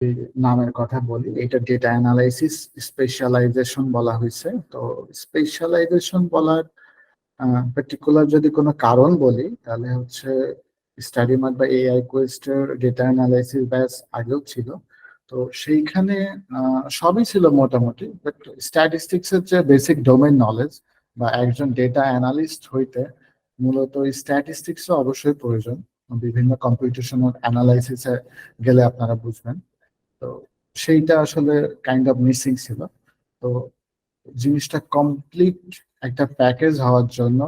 এই নামের কথা বলি, এটা ডেটা অ্যানালাইসিস স্পেশালাইজেশন বলা হয়েছে। তো স্পেশালাইজেশন বলার পার্টিকুলার যদি কোনো কারণ বলি, তাহলে হচ্ছে স্টাডি মার্ট বা এআই কোয়েস্টের ডেটা অ্যানালাইসিস ব্যাচ আগেও ছিল। তো সেইখানে সবই ছিল মোটামুটি, বাট স্ট্যাটিস্টিক্স এর যে বেসিক ডোমেইন নলেজ বা একজন ডেটা অ্যানালিস্ট হইতে মূলত স্ট্যাটিস্টিক্স অবশ্যই প্রয়োজন। বিভিন্ন কম্পিউটেশনাল অ্যানালাইসিসে গেলে আপনারা বুঝবেন। তো সেইটা আসলে কাইন্ড অফ মিসিং ছিল। তো জিনিসটা কমপ্লিট একটা প্যাকেজ হওয়ার জন্য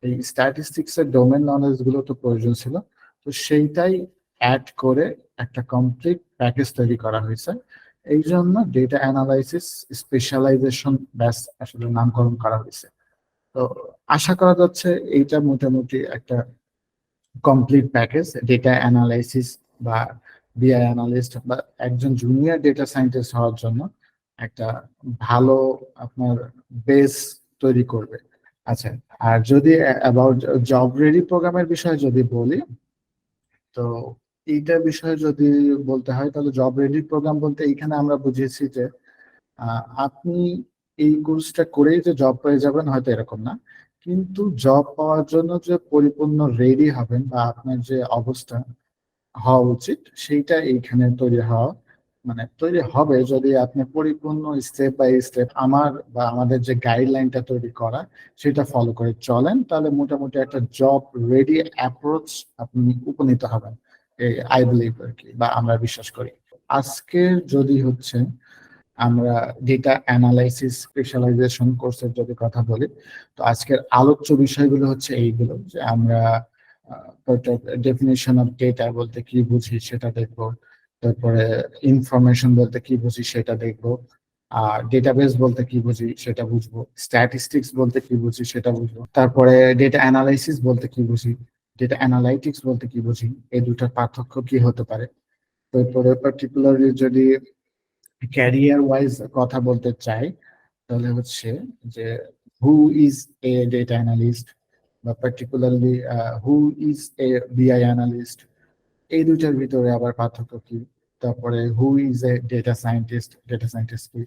এই স্ট্যাটিস্টিক্স এর ডোমেন নলেজ গুলো তো প্রয়োজন ছিল। তো সেইটাই অ্যাড করে একটা কমপ্লিট প্যাকেজ তৈরি করা হয়েছে। এই জন্য ডেটা অ্যানালাইসিস স্পেশালাইজেশন ব্যাস আসলে নামকরণ করা হয়েছে। তো আশা করা যাচ্ছে এইটা মোটামুটি একটা কমপ্লিট প্যাকেজ ডেটা অ্যানালাইসিস বা বিআই অ্যানালিস্ট বা একজন জুনিয়র ডেটা সায়েন্টিস্ট হওয়ার জন্য একটা ভালো আপনার বেস তৈরি করবে। আচ্ছা, আর যদি অ্যাবাউট জব রেডি প্রোগ্রামের বিষয়ে যদি বলি, তো এইটার বিষয়ে যদি বলতে হয় তাহলে জব রেডি প্রোগ্রাম বলতে এইখানে আমরা বুঝিয়েছি যে আপনি এই কোর্সটা করেই যে জব পেয়ে যাবেন হয়তো এরকম না, কিন্তু জব পাওয়ার জন্য যে পরিপূর্ণ রেডি হবেন বা আপনার যে অবস্থা হওয়া উচিত সেইটা এইখানে তৈরি হওয়া, মানে তৈরি হবে যদি আপনি পরিপূর্ণ স্টেপ বাই স্টেপ আমার বা আমাদের যে গাইডলাইনটা তৈরি করা সেটা ফলো করে চলেন, তাহলে মোটামুটি একটা জব রেডি অ্যাপ্রোচ আপনি উপনীত হবেন, এই আই বিলিভ আর কি, বা আমরা বিশ্বাস করি। আজকে যদি হচ্ছে আমরা ডেটা অ্যানালাইসিস স্পেশালাইজেশন কোর্সের যদি কথা বলি, তো আজকের আলোচ্য বিষয়গুলো হচ্ছে এইগুলো যে আমরা ডেফিনেশন অফ ডেটা বলতে কি বুঝি সেটা দেখবো, তারপরে ইনফরমেশন বলতে কি বুঝি সেটা দেখবো, আর ডেটাবেস বলতে কি বুঝি সেটা বুঝবো, স্ট্যাটিস্টিক্স বলতে কি বুঝি সেটা বুঝবো, তারপরে ডেটা অ্যানালাইসিস বলতে কি বুঝি, ডেটা অ্যানালাইটিক্স বলতে কি বুঝি, এই দুটার পার্থক্য কি হতে পারে। তারপরে পার্টিকুলারলি যদি ক্যারিয়ার ওয়াইজ কথা বলতে চাই, তাহলে হচ্ছে যে who is a data analyst বা পার্টিকুলারলি হু ইজ এ বিআই অ্যানালিস্ট, এই দুইটার ভিতরে আবার পার্থক্য কি। তারপরে who is a data scientist কি,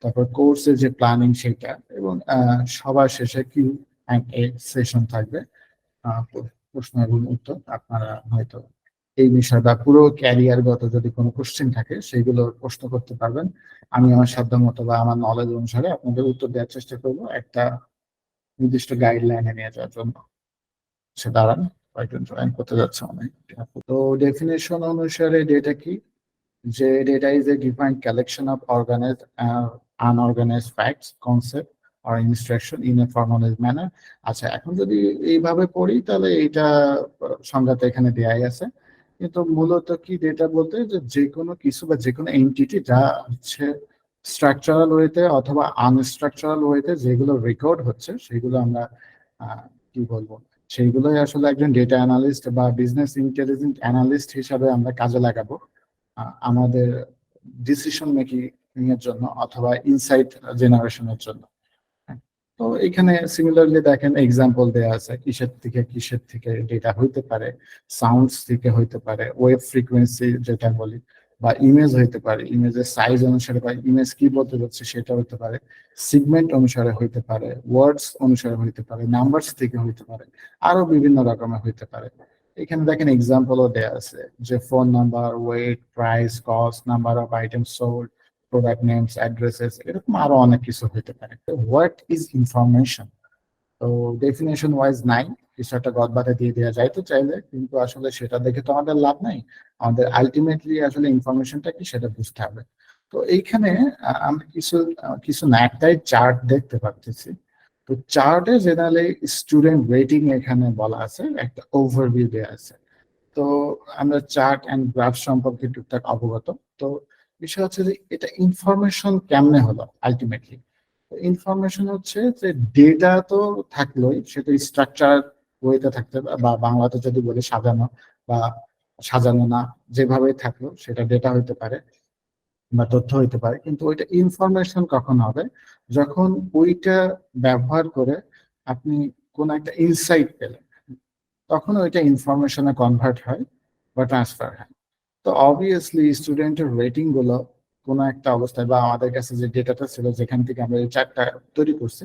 তারপর কোর্সের যে প্ল্যানিং সেটা, এবং সবার শেষে কিউ অ্যান্ড এ সেশন থাকবে, প্রশ্ন এবং উত্তর। আপনারা হয়তো এই বিষয় বা পুরো ক্যারিয়ারগত যদি কোনো কোশ্চেন থাকে সেগুলো প্রশ্ন করতে পারবেন। আমি আমার সাধ্য মতো বা আমার নলেজ অনুসারে আপনাদের উত্তর দেওয়ার চেষ্টা করবো একটা নির্দিষ্ট গাইডলাইনে নিয়ে যাওয়ার জন্য। সে দাঁড়ান, কয়েকজন জয়েন করতে যাচ্ছে অনেক। তো ডেফিনেশন অনুসারে ডেটা কি, যে data is a defined collection of organised unorganised facts concept আর instruction in a formalised manner. আচ্ছা, এখন যদি এইভাবে পড়ি তাহলে এইটা সংজ্ঞাতে এখানে দেয়াই আছে, কিন্তু মূলত কি ডেটা বলতে যে কোনো কিছু বা যে কোনো এন্টিটি যা হচ্ছে স্ট্রাকচারাল ওয়েতে অথবা আনস্ট্রাকচারাল ওয়েতে যেগুলো রেকর্ড হচ্ছে সেগুলো আমরা কি বলবো, সেইগুলোই আসলে একজন ডেটা অ্যানালিস্ট বা বিজনেস ইন্টেলিজেন্ট অ্যানালিস্ট হিসাবে আমরা কাজে লাগাবো আমাদের ডিসিশন মেকিং এর জন্য অথবা ইনসাইট জেনারেশনের জন্য। তো এখানে সিমিলারলি দেখেন এক্সাম্পল দেয়া আছে কিসের থেকে ডেটা হইতে পারে, সাউন্ডস থেকে হইতে পারে, ওয়েভ ফ্রিকোয়েন্সি যেটা বলি, বা ইমেজ হইতে পারে, ইমেজের সাইজ অনুসারে বা ইমেজ কি বলতে যাচ্ছে সেটা হইতে পারে, সিগমেন্ট অনুসারে হইতে পারে, ওয়ার্ডস অনুসারে হইতে পারে, নাম্বারস থেকে হইতে পারে, আরো বিভিন্ন রকমের হইতে পারে। এখানে দেখেন এক্সাম্পলও দেয়া আছে যে phone number, weight, price, cost, number of item sold, product names, addresses, এরকম আরো অনেক কিছু হইতে পারে। What is information? তো ডেফিনেশন ওয়াইজ নাই, কিছু একটা গদবাধা দিয়ে দেওয়া যায় তো চাইলে, কিন্তু আসলে সেটা দেখে তো আমাদের লাভ নাই। আমাদের আলটিমেটলি আসলে ইনফরমেশনটা কি সেটা বুঝতে হবে। তো এইখানে আমরা কিছু না একটাই চার্ট দেখতে পাচ্ছি। তো চার্টে জেনারেলি স্টুডেন্ট রেটিং এখানে বলা আছে, একটা ওভারভিউ দেওয়া আছে। তো আমরা চার্ট এন্ড গ্রাফ সম্পর্কে টুকটাক অবগত। তো বিষয় হচ্ছে যে এটা ইনফরমেশন কেমনে হলো আলটিমেটলি। ইনফরমেশন হচ্ছে যে ডেটা তো থাকলোই, সেটা স্ট্রাকচার ওয়েতে থাকতে বা বাংলাতে যদি বলি সাজানো বা সাজানো না, যেভাবে থাকলো সেটা ডেটা হইতে পারে বা তথ্য হইতে পারে, কিন্তু ওইটা ইনফরমেশন কখন হবে, যখন ওইটা ব্যবহার করে আপনি কোন একটা ইনসাইট পেলেন, তখন ওইটা ইনফরমেশনে কনভার্ট হয় বা ট্রান্সফার হয়। তো অবভিয়াসলি স্টুডেন্টের রেটিং গুলো কোনো একটা অবস্থায় বা আমাদের কাছে যে ডেটাটা ছিল যেখান থেকে আমরা এই চার্টটা তৈরি করছি,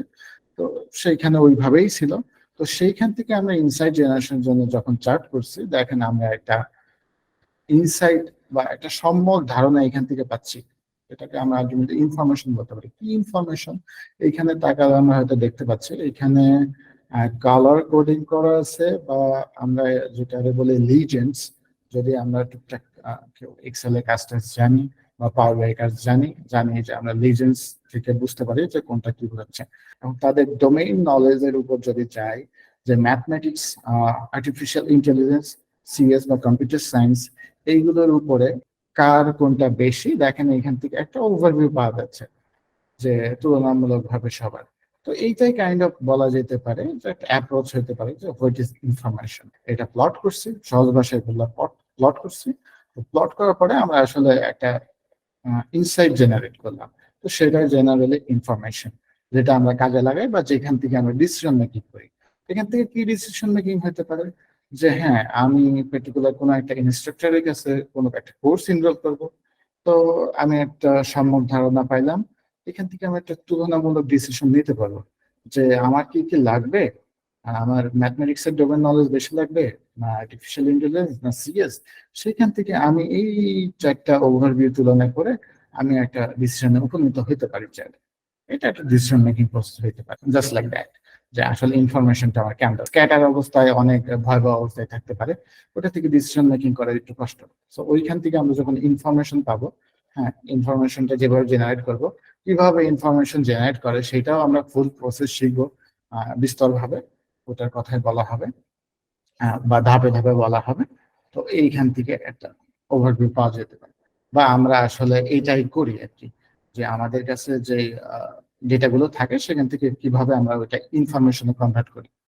তো সেইখানে ওইভাবেই ছিল। তো সেইখান থেকে আমরা ইনসাইট জেনারেশনের জন্য যখন চার্ট করছি, দেখেন আমরা একটা ইনসাইট বা একটা সম্যক ধারণা এখান থেকে পাচ্ছি। এটাকে আমরা আলটিমেটলি ইনফরমেশন বলতে পারি। কি ইনফরমেশন? এইখানে তাকালে আমরা হয়তো দেখতে পাচ্ছি এখানে কালার কোডিং করা আছে, বা আমরা যেটা বলি লিজেন্ডস। যদি আমরা টুকটাক কেউ এক্সেল এর কাজটা জানি বা পাওয়ার বিআই কাজ জানি যে আমরা লিজেন্ডস থেকে বুঝতে পারি যে কোনটা কি বোঝাচ্ছে। এবং তাদের ডোমেইন নলেজের উপর যদি যাই, যে ম্যাথমেটিক্স, আর্টিফিশিয়াল ইন্টেলিজেন্স, সিএস বা কম্পিউটার সায়েন্স, এইগুলোর উপরে কার কোনটা বেশি, দেখেন এখান থেকে একটা ওভারভিউ পাওয়া যাচ্ছে যে তুলনামূলকভাবে সবার। তো এইটাই কাইন্ড অফ বলা যেতে পারে যে একটা অ্যাপ্রোচ হতে পারে যে হোয়াট ইজ ইনফরমেশন। এটা প্লট করছি, সহজ ভাষায় বললাম প্লট করছি। তো প্লট করার পরে আমরা আসলে একটা ইনসাইট জেনারেট করলাম। তো সেটাই জেনারেলি ইনফরমেশন, যেটা আমরা কাজে লাগাই বা যেখান থেকে আমরা ডিসিশন মেকিং করি। এখান থেকে কি ডিসিশন মেকিং হতে পারে, যে হ্যাঁ আমি পার্টিকুলার কোনো একটা ইনস্ট্রাক্টরের কাছে কোনো একটা কোর্স এনরোল করব। তো আমি একটা সম্যক ধারণা পাইলাম, এখান থেকে আমি একটা তুলনামূলক ডিসিশন নিতে পারবো যে আমার কি কি লাগবে। আমার ম্যাথমেটিক্স এর ডোমেন নলেজ বেশি লাগবে, না আর্টিফিশিয়াল ইন্টেলিজেন্স, না সিএস। সেখান থেকে আমি এই চারটা ওভারভিউ তুলনা করে আমি একটা ডিসিশনে উপনীত হতে পারি চাইলে। এটা একটা ডিসিশন মেকিং প্রসেস হতে পারে, জাস্ট লাইক দ্যাট। যে আসলে ইনফরমেশনটা আমার কেমন স্ক্যাটার অবস্থায় অনেক ভয়াবহ অবস্থায় থাকতে পারে, ওটা থেকে ডিসিশন মেকিং করা একটু কষ্ট। সো ওইখান থেকে আমরা যখন ইনফরমেশন পাবো, হ্যাঁ ইনফরমেশনটা যেভাবে জেনারেট করবো, কিভাবে ইনফরমেশন জেনারেট করে সেটাও আমরা ফুল প্রসেস শিখবো বিস্তরভাবে। ওটার কথাই বলা হবে, বা ধাপে ধাপে বলা হবে। তো এইখান থেকে একটা ওভারভিউ পাওয়া যেতে পারে। বা আমরা আসলে এইটাই করি আর কি, যে আমাদের কাছে যে ডেটাগুলো থাকে সেখান থেকে কিভাবে আমরা ওইটা ইনফরমেশনে কনভার্ট করি।